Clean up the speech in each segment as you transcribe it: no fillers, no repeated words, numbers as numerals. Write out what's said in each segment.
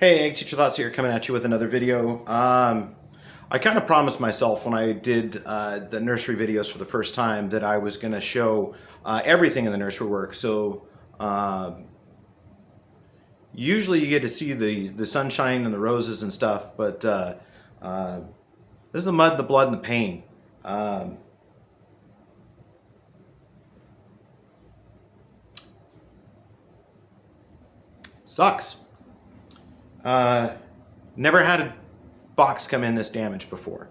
Hey, Egg Teacher Thoughts here, coming at you with another video. I kind of promised myself when I did the nursery videos for the first time that I was going to show everything in the nursery work. So usually you get to see the sunshine and the roses and stuff, but this is the mud, the blood, and the pain. Sucks. Never had a box come in this damaged before.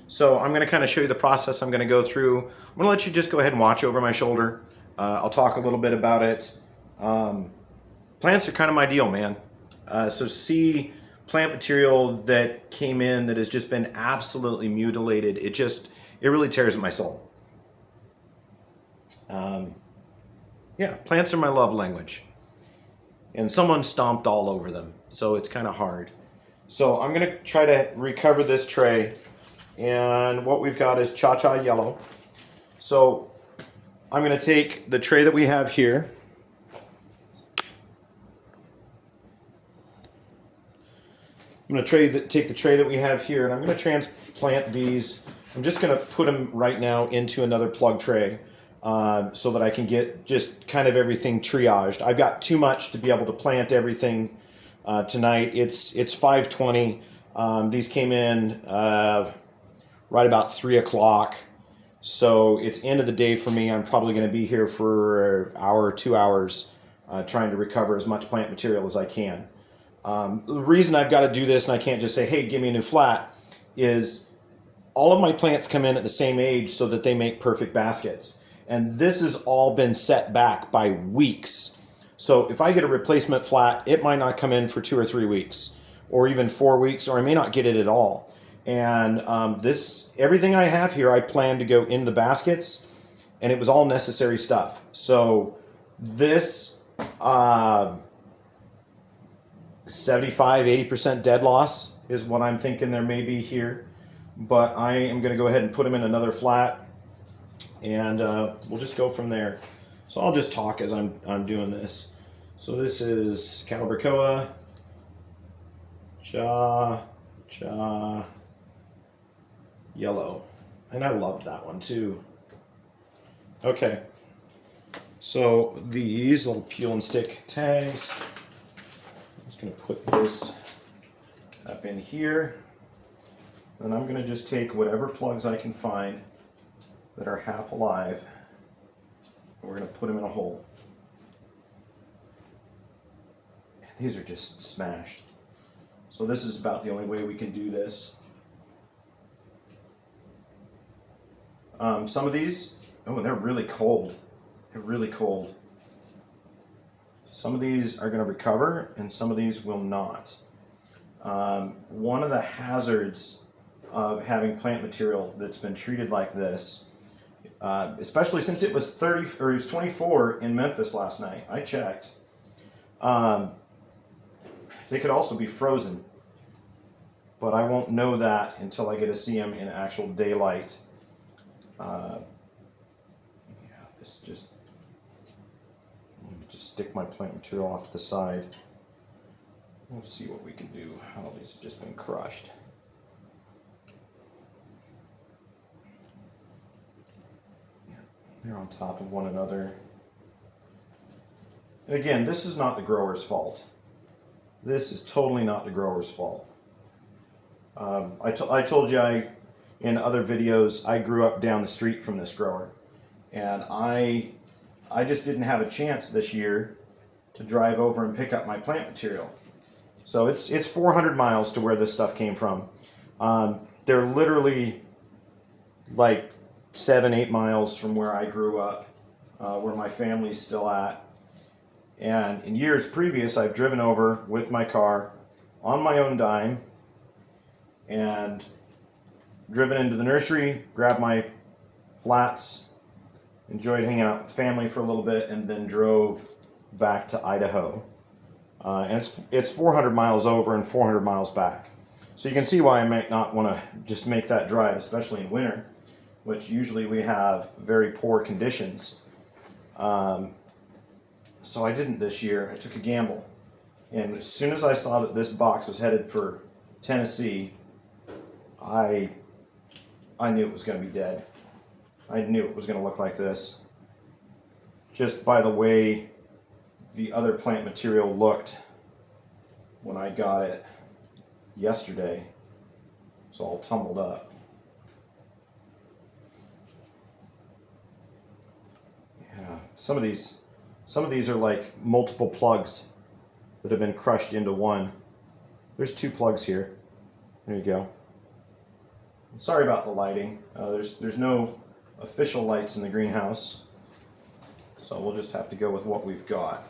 So I'm going to kind of show you the process I'm going to go through. I'm going to let you just go ahead and watch over my shoulder. I'll talk a little bit about it. Plants are kind of my deal, man. So see plant material that came in that has just been absolutely mutilated. It really tears at my soul. Yeah, plants are my love language. And someone stomped all over them, so it's kind of hard. So I'm going to try to recover this tray, and what we've got is Cha-Cha Yellow. So I'm going to take the tray that we have here. I'm going to take the tray that we have here, and I'm going to transplant these. I'm just going to put them right now into another plug tray. So that I can get just kind of everything triaged. I've got too much to be able to plant everything tonight. It's 5:20. These came in right about 3 o'clock. So it's end of the day for me. I'm probably going to be here for an hour or 2 hours trying to recover as much plant material as I can. The reason I've got to do this and I can't just say, hey, give me a new flat, is all of my plants come in at the same age so that they make perfect baskets. And this has all been set back by weeks. So if I get a replacement flat, it might not come in for 2 or 3 weeks, or even 4 weeks, or I may not get it at all. And everything I have here, I plan to go in the baskets, and it was all necessary stuff. So this 75-80% dead loss is what I'm thinking there may be here. But I am going to go ahead and put them in another flat. And we'll just go from there. So I'll just talk as I'm doing this. So this is Calibracoa, Yellow. And I loved that one too. Okay. So these little peel and stick tags. I'm just going to put this up in here. And I'm going to just take whatever plugs I can find that are half alive, and we're going to put them in a hole. And these are just smashed. So this is about the only way we can do this. Some of these, they're really cold. They're really cold. Some of these are going to recover, and some of these will not. One of the hazards of having plant material that's been treated like this, especially since it was 24 in Memphis last night. I checked. They could also be frozen, but I won't know that until I get to see them in actual daylight. Let me just stick my plant material off to the side. We'll see what we can do. All these have just been crushed. They're on top of one another. And again, this is not the grower's fault. This is totally not the grower's fault. I told you in other videos, I grew up down the street from this grower. And I just didn't have a chance this year to drive over and pick up my plant material. So it's 400 miles to where this stuff came from. They're literally like 7-8 miles from where I grew up, where my family's still at. And in years previous, I've driven over with my car on my own dime and driven into the nursery, grabbed my flats, enjoyed hanging out with family for a little bit, and then drove back to Idaho. And it's 400 miles over and 400 miles back. So you can see why I might not want to just make that drive, especially in winter, which usually we have very poor conditions. So I didn't this year. I took a gamble. And as soon as I saw that this box was headed for Tennessee, I knew it was going to be dead. I knew it was going to look like this. Just by the way the other plant material looked when I got it yesterday. It's all tumbled up. Yeah, some of these are like multiple plugs that have been crushed into one. There's 2 plugs here. There you go. Sorry about the lighting. There's no official lights in the greenhouse, so we'll just have to go with what we've got.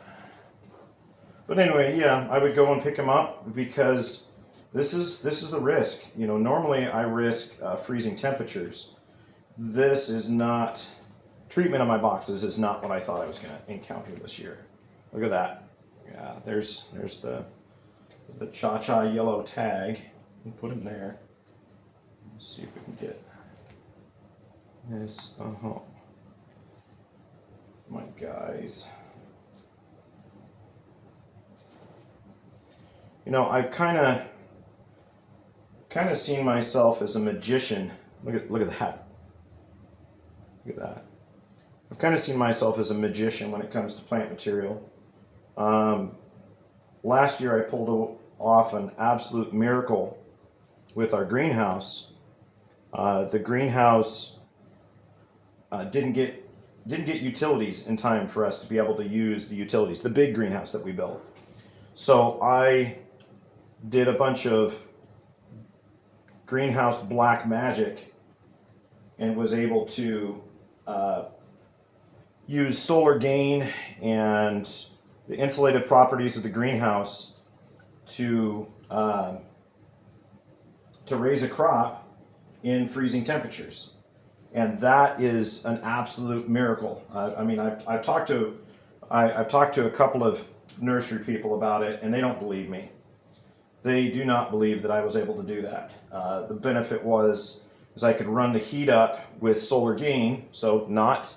But anyway, yeah, I would go and pick them up because this is the risk. You know, normally I risk freezing temperatures. This is not, treatment of my boxes is not what I thought I was going to encounter this year. Look at that. Yeah, there's the Cha-Cha yellow tag. We'll put him there. Let's see if we can get this. My guys. You know, I've kind of seen myself as a magician. Look at that. Look at that. I've kind of seen myself as a magician when it comes to plant material. Last year I pulled off an absolute miracle with our greenhouse. The greenhouse didn't get utilities in time for us to be able to use the utilities, the big greenhouse that we built. So I did a bunch of greenhouse black magic and was able to use solar gain and the insulative properties of the greenhouse to raise a crop in freezing temperatures, and that is an absolute miracle. I mean, I've talked to a couple of nursery people about it, and they don't believe me. They do not believe that I was able to do that. The benefit was I could run the heat up with solar gain, so not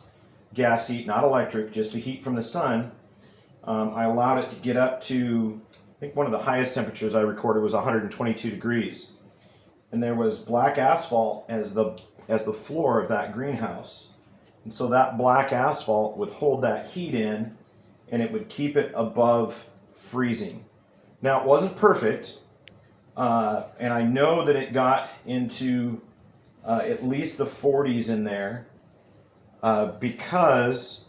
gas heat, not electric, just the heat from the sun. I allowed it to get up to, I think one of the highest temperatures I recorded was 122 degrees. And there was black asphalt as the floor of that greenhouse. And so that black asphalt would hold that heat in, and it would keep it above freezing. Now, it wasn't perfect, and I know that it got into at least the 40s in there because,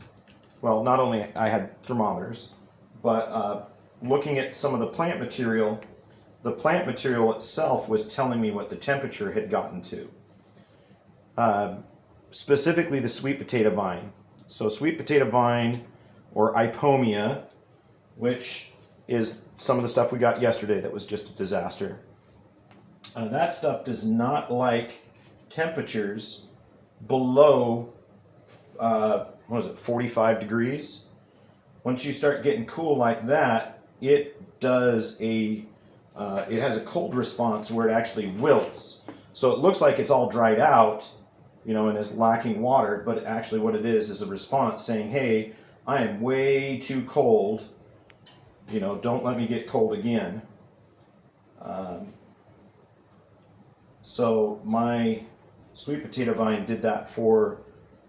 well, not only I had thermometers, but looking at some of the plant material itself was telling me what the temperature had gotten to. Specifically the sweet potato vine. So sweet potato vine, or Ipomia, which is some of the stuff we got yesterday that was just a disaster. That stuff does not like temperatures below 45 degrees. Once you start getting cool like that, it has a cold response where it actually wilts. So it looks like it's all dried out, you know, and is lacking water, but actually what it is a response saying, hey, I am way too cold, you know, don't let me get cold again. So my sweet potato vine did that for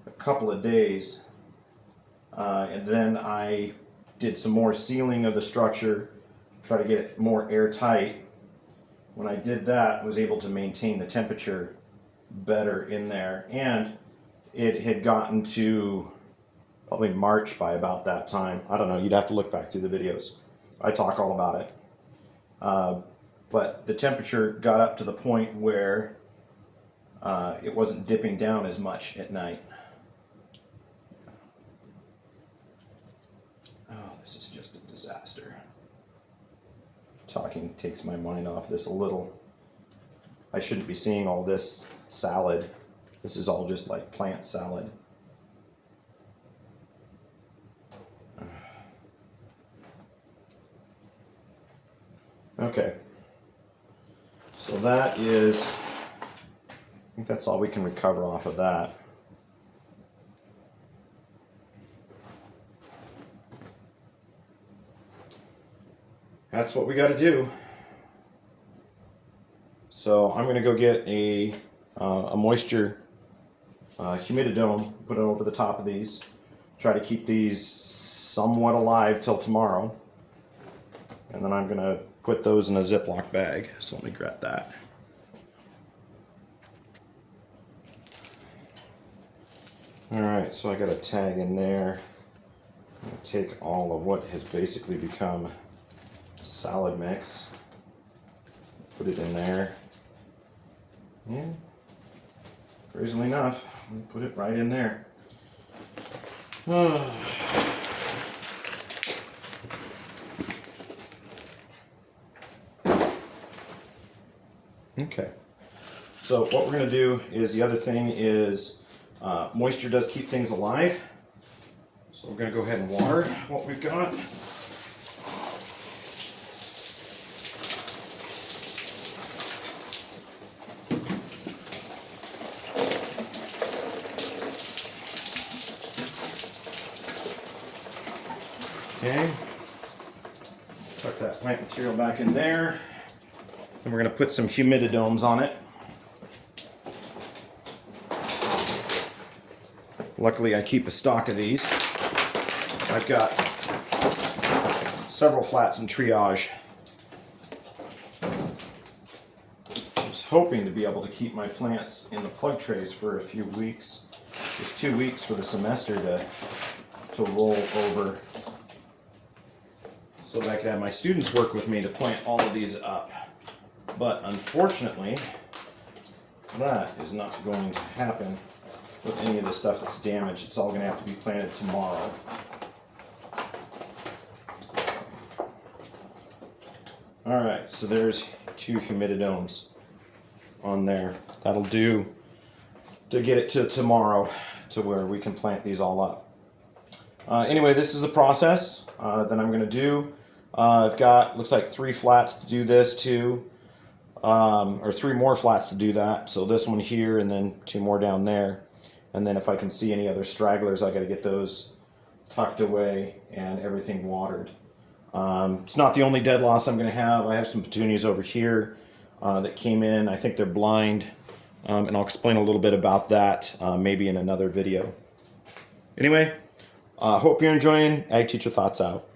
a couple of days, and then I did some more sealing of the structure, try to get it more airtight. When I did that, I was able to maintain the temperature better in there, and it had gotten to probably March by about that time. I don't know, you'd have to look back through the videos. I talk all about it. But the temperature got up to the point where it wasn't dipping down as much at night. Oh, this is just a disaster. Talking takes my mind off this a little. I shouldn't be seeing all this salad. This is all just like plant salad. Okay. So that is, I think that's all we can recover off of that. that's what we got to do. So I'm going to go get a moisture humididome, put it over the top of these, try to keep these somewhat alive till tomorrow. And then I'm going to put those in a Ziploc bag. So let me grab that. Alright, so I got a tag in there. I'm going to take all of what has basically become salad mix, put it in there. Yeah, crazily enough, we put it right in there. Okay, so what we're going to do is, the other thing is moisture does keep things alive. So we're going to go ahead and water what we've got. Okay, tuck that plant material back in there. And we're going to put some humididomes on it. Luckily, I keep a stock of these. I've got several flats in triage. I was hoping to be able to keep my plants in the plug trays for a few weeks. Just 2 weeks for the semester to roll over, so that I could have my students work with me to plant all of these up. But unfortunately, that is not going to happen with any of the stuff that's damaged. It's all going to have to be planted tomorrow. Alright, so there's 2 humididomes on there. That'll do to get it to tomorrow to where we can plant these all up. Anyway, this is the process that I'm going to do. I've got, looks like 3 flats to do this too, or 3 more flats to do that. So this one here and then 2 more down there. And then if I can see any other stragglers, I got to get those tucked away and everything watered. It's not the only dead loss I'm going to have. I have some petunias over here that came in. I think they're blind, and I'll explain a little bit about that maybe in another video. Anyway, hope you're enjoying Ag Teacher Thoughts out.